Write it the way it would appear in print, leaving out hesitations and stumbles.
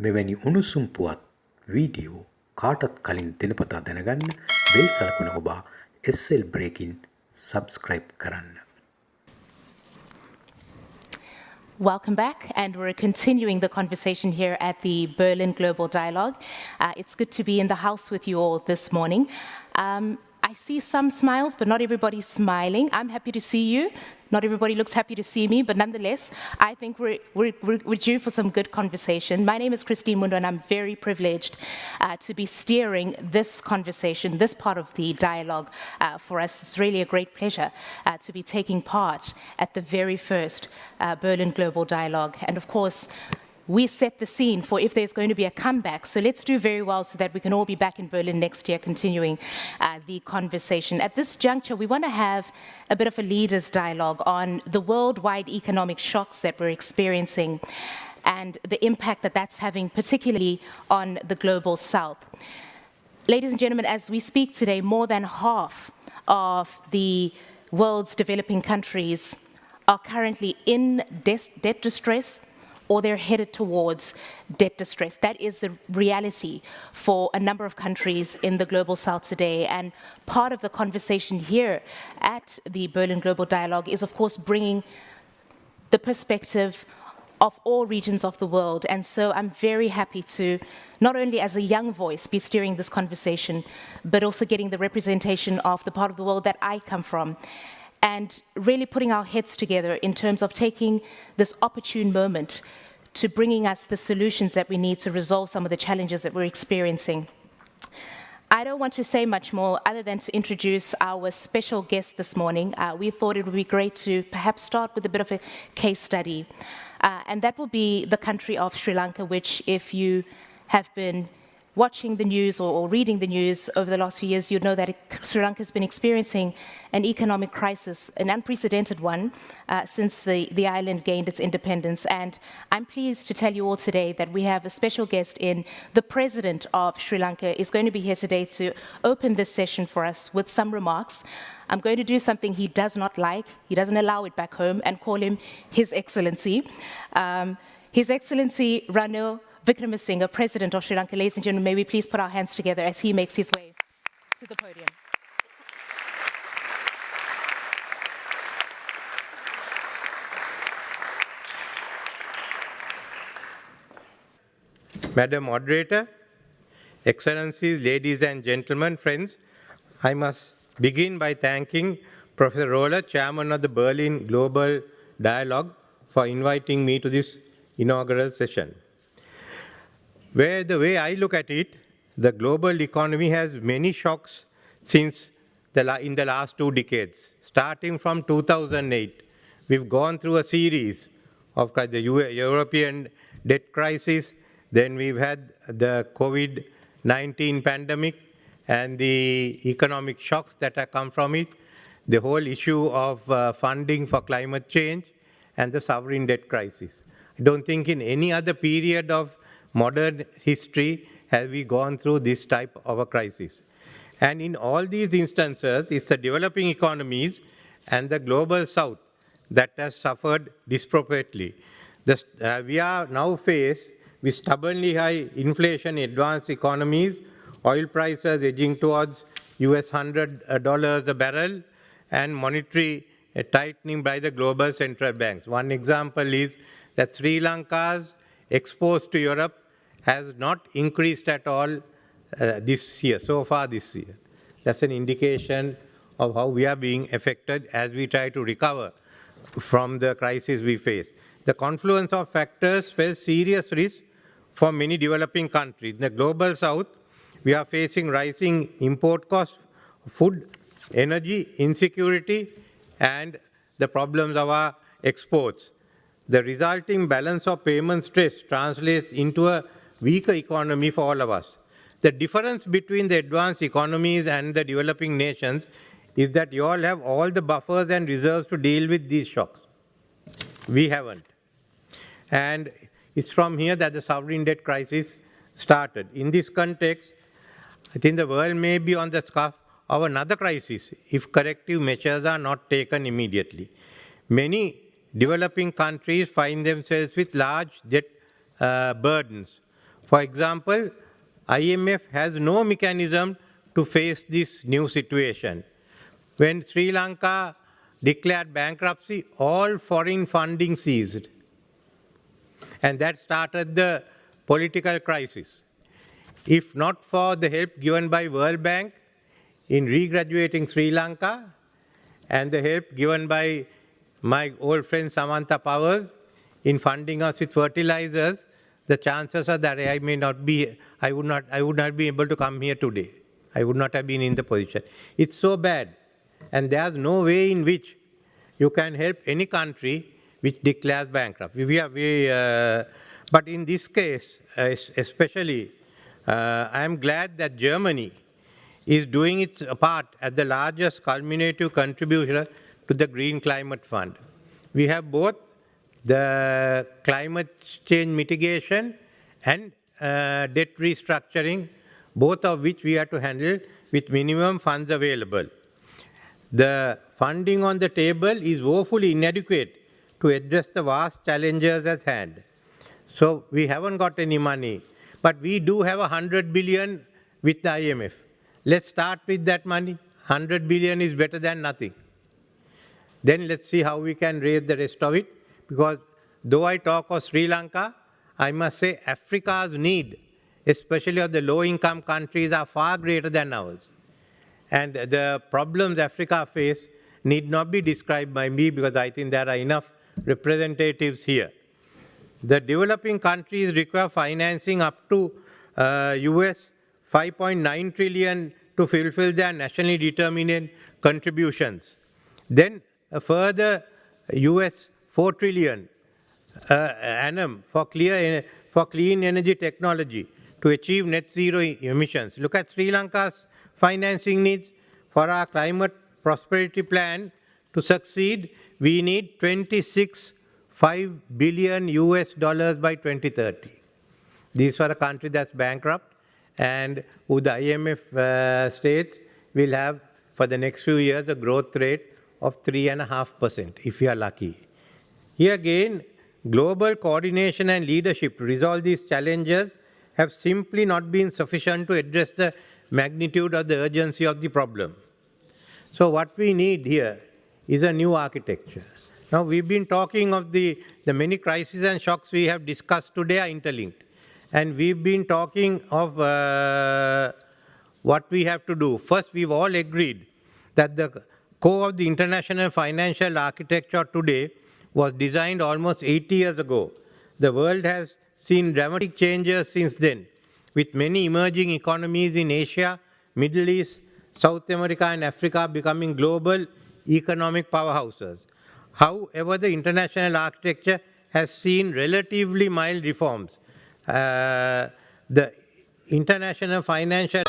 මෙවැනි උණුසුම් පුවත් වීඩියෝ කාටත් කලින් දිනපතා දැනගන්න බෙල් සලකුණ ඔබා SL Breaking subscribe කරන්න. Welcome back, and we're continuing the conversation here at the Berlin Global Dialogue. It's good to be in the house with you all this morning. I see some smiles, but not everybody's smiling. I'm happy to see you. Not everybody looks happy to see me, but nonetheless, I think we're due for some good conversation. My name is Christine Mundo, and I'm very privileged to be steering this conversation, this part of the dialogue for us. It's really a great pleasure to be taking part at the very first Berlin Global Dialogue. And of course, we set the scene for if there's going to be a comeback. So let's do very well so that we can all be back in Berlin next year continuing the conversation. At this juncture, we want to have a bit of a leaders' dialogue on the worldwide economic shocks that we're experiencing and the impact that that's having, particularly on the global south. Ladies and gentlemen, as we speak today, more than half of the world's developing countries are currently in debt distress, or they're headed towards debt distress. That is the reality for a number of countries in the global south today. And part of the conversation here at the Berlin Global Dialogue is, of course, bringing the perspective of all regions of the world. And so I'm very happy to, not only as a young voice, be steering this conversation, but also getting the representation of the part of the world that I come from, and really putting our heads together in terms of taking this opportune moment to bringing us the solutions that we need to resolve some of the challenges that we're experiencing. I don't want to say much more other than to introduce our special guest this morning. We thought it would be great to perhaps start with a bit of a case study, and that will be the country of Sri Lanka, which, if you have been watching the news or reading the news over the last few years, you'd know that Sri Lanka has been experiencing an economic crisis, an unprecedented one, since the island gained its independence. And I'm pleased to tell you all today that we have a special guest in. The president of Sri Lanka is going to be here today to open this session for us with some remarks. I'm going to do something he does not like. He doesn't allow it back home, and call him His Excellency. His Excellency Ranil Wickremesinghe, President of Sri Lanka. Ladies and gentlemen, may we please put our hands together as he makes his way to the podium. Madam Moderator, Excellencies, ladies and gentlemen, friends, I must begin by thanking Professor Roller, Chairman of the Berlin Global Dialogue, for inviting me to this inaugural session. Where the way I look at it, the global economy has many shocks since in the last 2 decades. Starting from 2008, we've gone through a series of the European debt crisis, then we've had the COVID-19 pandemic and the economic shocks that have come from it, the whole issue of funding for climate change, and the sovereign debt crisis. I don't think in any other period of modern history have we gone through this type of a crisis. And in all these instances, it's the developing economies and the global south that has suffered disproportionately. We are now faced with stubbornly high inflation in advanced economies, oil prices edging towards US $100 a barrel, and monetary tightening by the global central banks. One example is that Sri Lanka's exports to Europe has not increased at all this year, so far this year. That's an indication of how we are being affected as we try to recover from the crisis we face. The confluence of factors spells serious risk for many developing countries. In the global south, we are facing rising import costs, food, energy, insecurity, and the problems of our exports. The resulting balance of payment stress translates into a weaker economy for all of us. The difference between the advanced economies and the developing nations is that you all have all the buffers and reserves to deal with these shocks. We haven't. And it's from here that the sovereign debt crisis started. In this context, I think the world may be on the cusp of another crisis if corrective measures are not taken immediately. Many developing countries find themselves with large debt burdens. For example, IMF has no mechanism to face this new situation. When Sri Lanka declared bankruptcy, all foreign funding ceased. And that started the political crisis. If not for the help given by World Bank in regraduating Sri Lanka and the help given by my old friend Samantha Powers in funding us with fertilizers, the chances are that I would not be able to come here today. I would not have been in the position. It's so bad. And there's no way in which you can help any country which declares bankrupt. But in this case, especially, I am glad that Germany is doing its part as the largest culminative contributor to the Green Climate Fund. We have both the climate change mitigation and debt restructuring, both of which we have to handle with minimum funds available. The funding on the table is woefully inadequate to address the vast challenges at hand. So we haven't got any money, but we do have 100 billion with the IMF. Let's start with that money. 100 billion is better than nothing. Then let's see how we can raise the rest of it, because though I talk of Sri Lanka, I must say Africa's need, especially of the low-income countries, are far greater than ours. And the problems Africa faces need not be described by me, because I think there are enough representatives here. The developing countries require financing up to US 5.9 trillion to fulfill their nationally determined contributions. Then a further US 4 trillion annum for clean energy technology to achieve net zero emissions. Look at Sri Lanka's financing needs. For our climate prosperity plan to succeed, we need 26.5 billion US dollars by 2030. This for a country that's bankrupt, and who the IMF states will have for the next few years a growth rate of 3.5%, if we are lucky. Here again, global coordination and leadership to resolve these challenges have simply not been sufficient to address the magnitude of the urgency of the problem. So what we need here is a new architecture. Now we've been talking of the many crises and shocks we have discussed today are interlinked. And we've been talking of what we have to do. First, we've all agreed that the core of the international financial architecture today was designed almost 80 years ago. The world has seen dramatic changes since then, with many emerging economies in Asia, Middle East, South America and Africa becoming global economic powerhouses. However, the international architecture has seen relatively mild reforms. The international financial